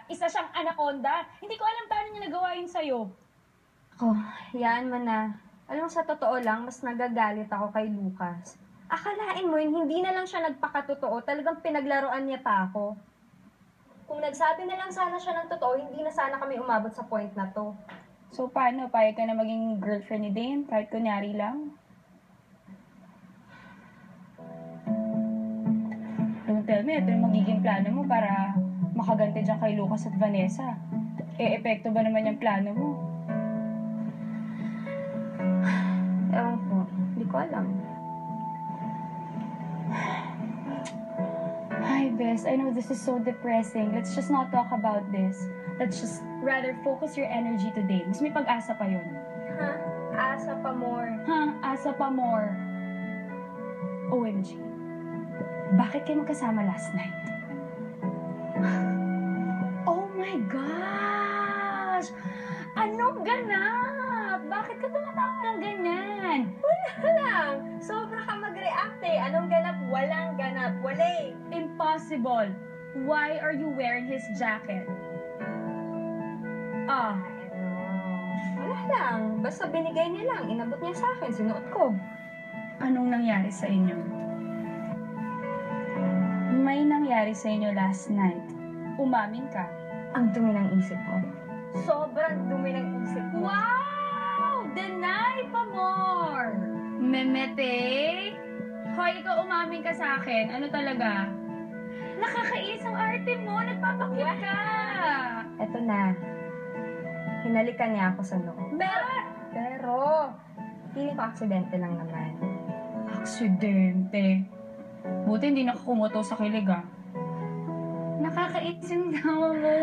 Isa siyang anaconda. Hindi ko alam paano niya nagawa yun sa'yo. Ako, hayaan mo na. Alam mo, sa totoo lang, mas nagagalit ako kay Lucas. Akalain mo yun, hindi na lang siya nagpakatotoo. Talagang pinaglaruan niya pa ako. Kung nagsabi na lang sana siya ng totoo, hindi na sana kami umabot sa point na to. So, paano? Payag ka na maging girlfriend ni Dane? Kahit kunyari lang? Don't tell me, ito yung magiging plano mo para makaganti dyan kay Lucas at Vanessa. Epekto ba naman yung plano mo? Ewan ko, hindi ko alam. Hi, Bess. I know this is so depressing. Let's just not talk about this. Let's just rather focus your energy today. Mas may pag-asa pa yun. Ha? Asa pa more. Asa pa more. OMG. Bakit kayo magkasama last night? Oh my gosh! Anong ganap? Bakit ka tumatawa ng ganyan? Wala lang. Sobra ka mag-react eh. Anong ganap? Walang ganap. Wala eh. Impossible. Why are you wearing his jacket? Wala lang. Basta binigay niya lang. Inabot niya sa akin. Sinuot ko. Anong nangyari sa inyo? May nangyari sa inyo last night. Umamin ka. Ang dumi ng isip ko. Sobrang dumi ng isip ko. Wow! Deny pa more! Memete? Hoy, ikaw umamin ka sa akin. Ano talaga? Nakakainis ang arte mo. Nagpapakit ka. Eto na. Hinalikan niya ako sa noo. Pero, feeling ko aksidente lang naman. Aksidente. Buti hindi nakakumuto sa kilig, ah. Nakakainis yung tawa mo.